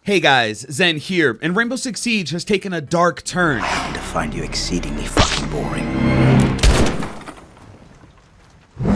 Hey guys, Zen here, and Rainbow Six Siege has taken a dark turn. I happen to find you exceedingly fucking boring.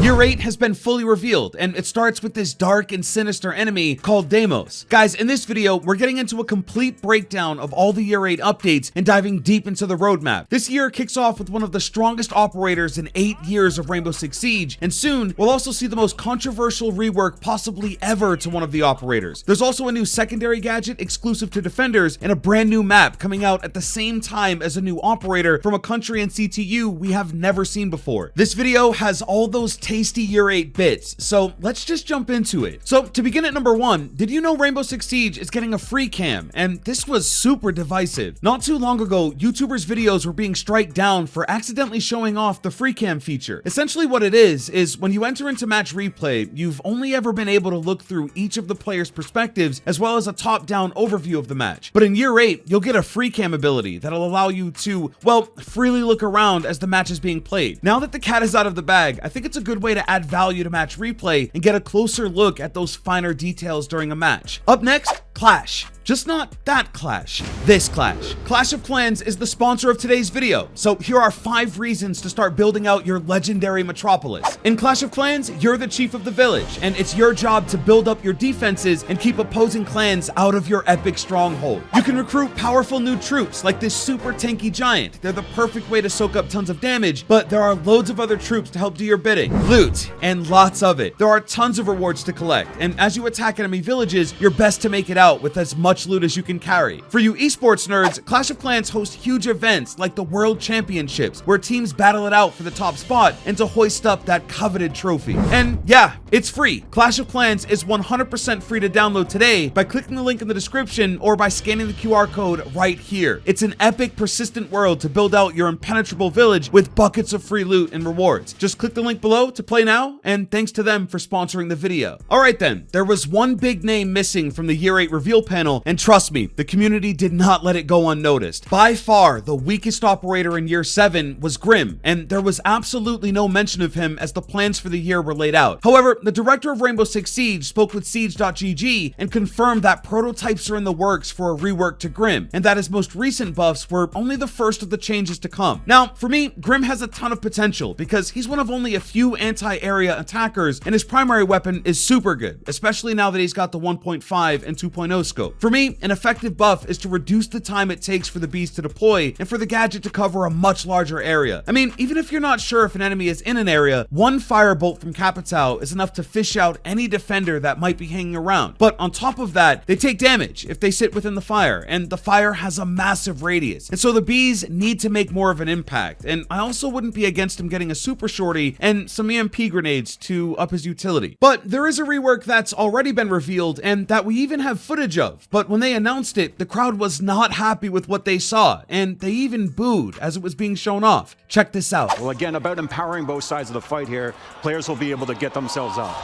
Year 8 has been fully revealed, and it starts with this dark and sinister enemy called Deimos. Guys, in this video, we're getting into a complete breakdown of all the Year 8 updates and diving deep into the roadmap. This year kicks off with one of the strongest operators in 8 years of Rainbow Six Siege, and soon we'll also see the most controversial rework possibly ever to one of the operators. There's also a new secondary gadget exclusive to defenders and a brand new map coming out at the same time as a new operator from a country and CTU we have never seen before. This video has all those tasty Year 8 bits, so let's just jump into it. So to begin at number 1, did you know Rainbow Six Siege is getting a free cam? And this was super divisive. Not too long ago, YouTubers' videos were being striked down for accidentally showing off the free cam feature. Essentially what it is when you enter into match replay, you've only ever been able to look through each of the players' perspectives as well as a top-down overview of the match. But in Year 8, you'll get a free cam ability that'll allow you to, well, freely look around as the match is being played. Now that the cat is out of the bag, I think it's a good way to add value to match replay and get a closer look at those finer details during a match. Up next, Clash. Just not that Clash, this Clash. Clash of Clans is the sponsor of today's video, so here are 5 reasons to start building out your legendary metropolis. In Clash of Clans, you're the chief of the village, and it's your job to build up your defenses and keep opposing clans out of your epic stronghold. You can recruit powerful new troops like this super tanky giant. They're the perfect way to soak up tons of damage, but there are loads of other troops to help do your bidding. Loot, and lots of it. There are tons of rewards to collect, and as you attack enemy villages, you're best to make it out with as much loot as you can carry. For you esports nerds, Clash of Clans hosts huge events like the World Championships, where teams battle it out for the top spot and to hoist up that coveted trophy. And yeah, it's free. Clash of Clans is 100% free to download today by clicking the link in the description or by scanning the QR code right here. It's an epic, persistent world to build out your impenetrable village with buckets of free loot and rewards. Just click the link below to play now, and thanks to them for sponsoring the video. Alright then, there was one big name missing from the Year 8 reveal panel, and trust me, the community did not let it go unnoticed. By far, the weakest operator in Year 7 was Grim, and there was absolutely no mention of him as the plans for the year were laid out. However, the director of Rainbow Six Siege spoke with Siege.gg and confirmed that prototypes are in the works for a rework to Grim, and that his most recent buffs were only the first of the changes to come. Now, for me, Grim has a ton of potential because he's one of only a few anti-area attackers, and his primary weapon is super good, especially now that he's got the 1.5 and 2.0 scope. For me, an effective buff is to reduce the time it takes for the bees to deploy and for the gadget to cover a much larger area. I mean, even if you're not sure if an enemy is in an area, one firebolt from Capitao is enough to fish out any defender that might be hanging around. But on top of that, they take damage if they sit within the fire, and the fire has a massive radius. And so the bees need to make more of an impact. And I also wouldn't be against him getting a super shorty and some EMP grenades to up his utility. But there is a rework that's already been revealed and that we even have footage of. But when they announced it, the crowd was not happy with what they saw, and they even booed as it was being shown off. Check this out. Well, again, about empowering both sides of the fight here, players will be able to get themselves up.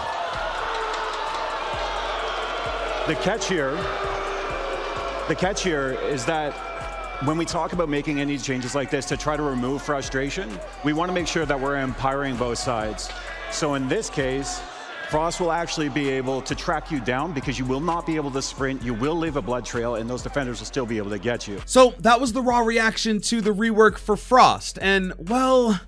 The catch here is that when we talk about making any changes like this to try to remove frustration, we want to make sure that we're empowering both sides. So in this case, Frost will actually be able to track you down because you will not be able to sprint, you will leave a blood trail, and those defenders will still be able to get you. So that was the raw reaction to the rework for Frost, and well,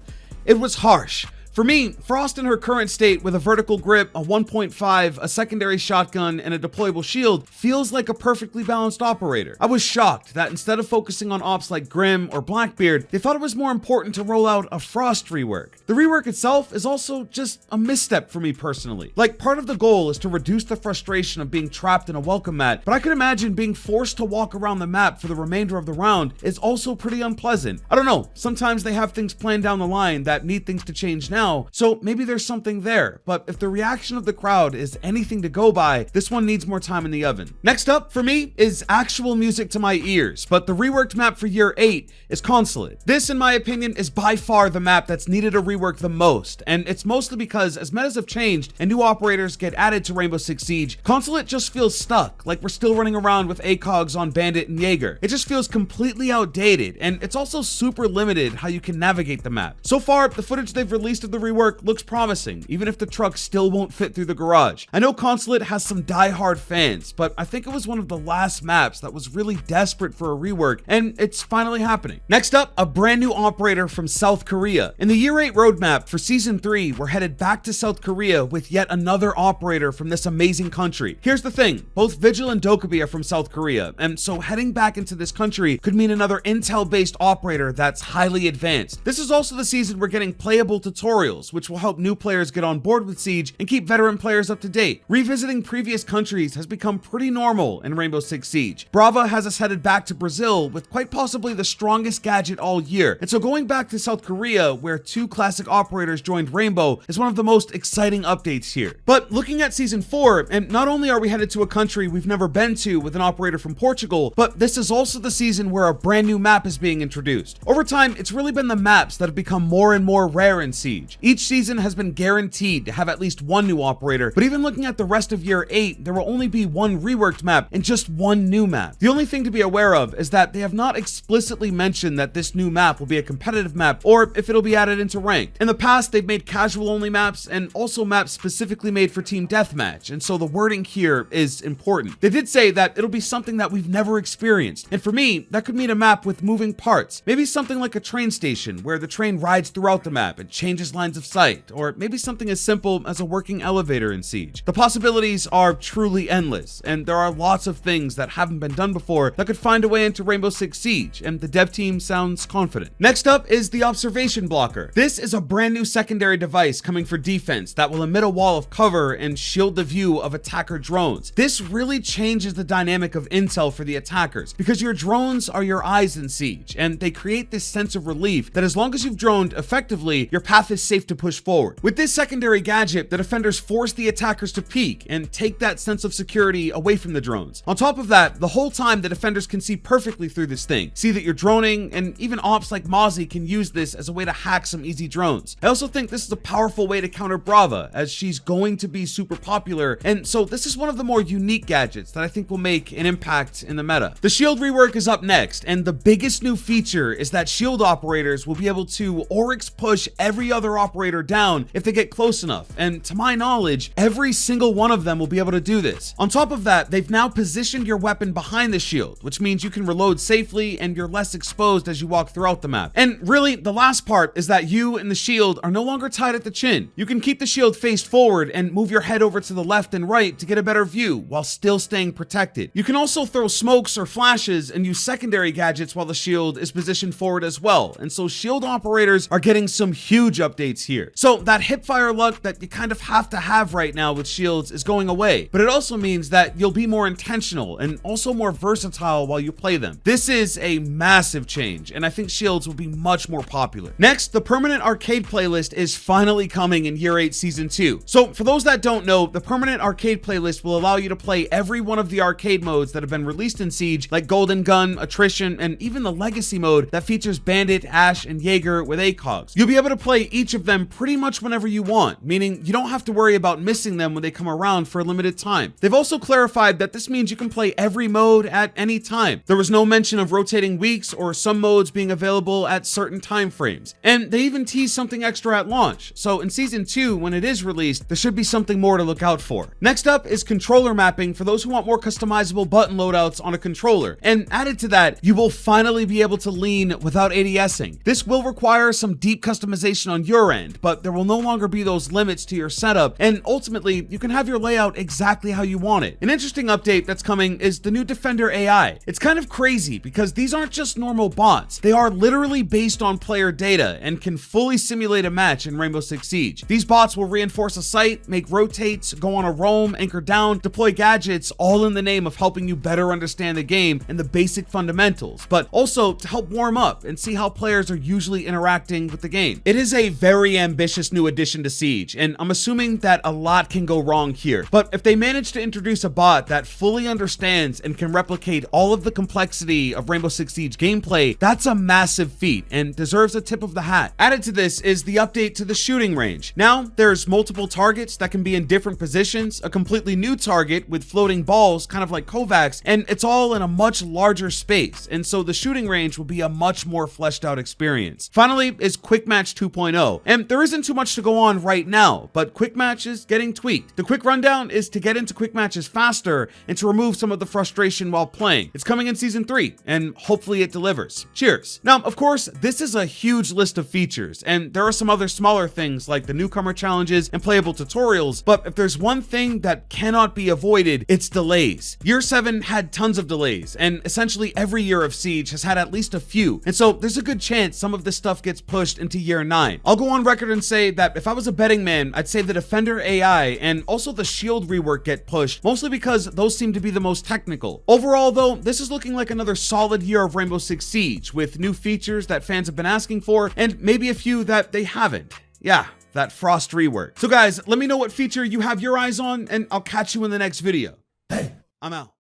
it was harsh. For me, Frost in her current state with a vertical grip, a 1.5, a secondary shotgun, and a deployable shield feels like a perfectly balanced operator. I was shocked that instead of focusing on ops like Grim or Blackbeard, they thought it was more important to roll out a Frost rework. The rework itself is also just a misstep for me personally. Like, part of the goal is to reduce the frustration of being trapped in a welcome mat, but I could imagine being forced to walk around the map for the remainder of the round is also pretty unpleasant. I don't know, sometimes they have things planned down the line that need things to change now, so maybe there's something there, but if the reaction of the crowd is anything to go by, this one needs more time in the oven. Next up for me is actual music to my ears, but the reworked map for Year 8 is Consulate. This, in my opinion, is by far the map that's needed a rework the most, and it's mostly because as metas have changed and new operators get added to Rainbow Six Siege, Consulate just feels stuck, like we're still running around with ACOGs on Bandit and Jaeger. It just feels completely outdated, and it's also super limited how you can navigate the map. So far, the footage they've released of the the rework looks promising, even if the truck still won't fit through the garage. I know Consulate has some die-hard fans, but I think it was one of the last maps that was really desperate for a rework, and it's finally happening. Next up, a brand new operator from South Korea. In the Year 8 roadmap for Season 3, we're headed back to South Korea with yet another operator from this amazing country. Here's the thing, both Vigil and Dokkaebi are from South Korea, and so heading back into this country could mean another Intel-based operator that's highly advanced. This is also the season we're getting playable tutorials, which will help new players get on board with Siege and keep veteran players up to date. Revisiting previous countries has become pretty normal in Rainbow Six Siege. Brava has us headed back to Brazil with quite possibly the strongest gadget all year, and so going back to South Korea, where 2 classic operators joined Rainbow, is one of the most exciting updates here. But looking at Season 4, and not only are we headed to a country we've never been to with an operator from Portugal, but this is also the season where a brand new map is being introduced. Over time, it's really been the maps that have become more and more rare in Siege. Each season has been guaranteed to have at least one new operator, but even looking at the rest of Year 8, there will only be one reworked map and just one new map. The only thing to be aware of is that they have not explicitly mentioned that this new map will be a competitive map or if it'll be added into ranked. In the past, they've made casual only maps and also maps specifically made for team deathmatch, and so the wording here is important. They did say that it'll be something that we've never experienced, and for me, that could mean a map with moving parts. Maybe something like a train station where the train rides throughout the map and changes lines of sight, or maybe something as simple as a working elevator in Siege. The possibilities are truly endless, and there are lots of things that haven't been done before that could find a way into Rainbow Six Siege, and the dev team sounds confident. Next up is the Observation Blocker. This is a brand new secondary device coming for defense that will emit a wall of cover and shield the view of attacker drones. This really changes the dynamic of intel for the attackers, because your drones are your eyes in Siege, and they create this sense of relief that as long as you've droned effectively, your path is safe to push forward. With this secondary gadget, the defenders force the attackers to peek and take that sense of security away from the drones. On top of that, the whole time the defenders can see perfectly through this thing, see that you're droning, and even ops like Mozzie can use this as a way to hack some easy drones. I also think this is a powerful way to counter Brava, as she's going to be super popular, and so this is one of the more unique gadgets that I think will make an impact in the meta. The shield rework is up next, and the biggest new feature is that shield operators will be able to Oryx push every other operator down if they get close enough, and to my knowledge, every single one of them will be able to do this. On top of that, they've now positioned your weapon behind the shield, which means you can reload safely and you're less exposed as you walk throughout the map. And really, the last part is that you and the shield are no longer tied at the chin. You can keep the shield faced forward and move your head over to the left and right to get a better view while still staying protected. You can also throw smokes or flashes and use secondary gadgets while the shield is positioned forward as well, and so shield operators are getting some huge updates here. So that hipfire luck that you kind of have to have right now with shields is going away, but it also means that you'll be more intentional and also more versatile while you play them. This is a massive change, and I think shields will be much more popular. Next, the permanent arcade playlist is finally coming in Year 8 Season 2. So for those that don't know, the permanent arcade playlist will allow you to play every one of the arcade modes that have been released in Siege, like Golden Gun, Attrition, and even the Legacy mode that features Bandit, Ash, and Jaeger with ACOGs. You'll be able to play each of them pretty much whenever you want, meaning you don't have to worry about missing them when they come around for a limited time. They've also clarified that this means you can play every mode at any time. There was no mention of rotating weeks or some modes being available at certain time frames. And they even teased something extra at launch, so in Season 2, when it is released, there should be something more to look out for. Next up is controller mapping for those who want more customizable button loadouts on a controller. And added to that, you will finally be able to lean without ADSing. This will require some deep customization on your end, but there will no longer be those limits to your setup, and ultimately, you can have your layout exactly how you want it. An interesting update that's coming is the new Defender AI. It's kind of crazy because these aren't just normal bots. They are literally based on player data and can fully simulate a match in Rainbow Six Siege. These bots will reinforce a site, make rotates, go on a roam, anchor down, deploy gadgets, all in the name of helping you better understand the game and the basic fundamentals, but also to help warm up and see how players are usually interacting with the game. It is a very ambitious new addition to Siege, and I'm assuming that a lot can go wrong here, but if they manage to introduce a bot that fully understands and can replicate all of the complexity of Rainbow Six Siege gameplay, that's a massive feat and deserves a tip of the hat. Added to this is the update to the shooting range. Now, there's multiple targets that can be in different positions, a completely new target with floating balls, kind of like Kovacs, and it's all in a much larger space, and so the shooting range will be a much more fleshed out experience. Finally is Quick Match 2.0. go. And there isn't too much to go on right now, but quick match is getting tweaked. The quick rundown is to get into quick matches faster and to remove some of the frustration while playing. It's coming in season 3, and hopefully it delivers. Cheers. Now, of course, this is a huge list of features, and there are some other smaller things like the newcomer challenges and playable tutorials, but if there's one thing that cannot be avoided, it's delays. Year 7 had tons of delays, and essentially every year of Siege has had at least a few, and so there's a good chance some of this stuff gets pushed into year 9. I'll go on record and say that if I was a betting man, I'd say the Defender AI and also the Shield rework get pushed, mostly because those seem to be the most technical. Overall though, this is looking like another solid year of Rainbow Six Siege, with new features that fans have been asking for, and maybe a few that they haven't. Yeah, that Frost rework. So guys, let me know what feature you have your eyes on, and I'll catch you in the next video. Hey, I'm out.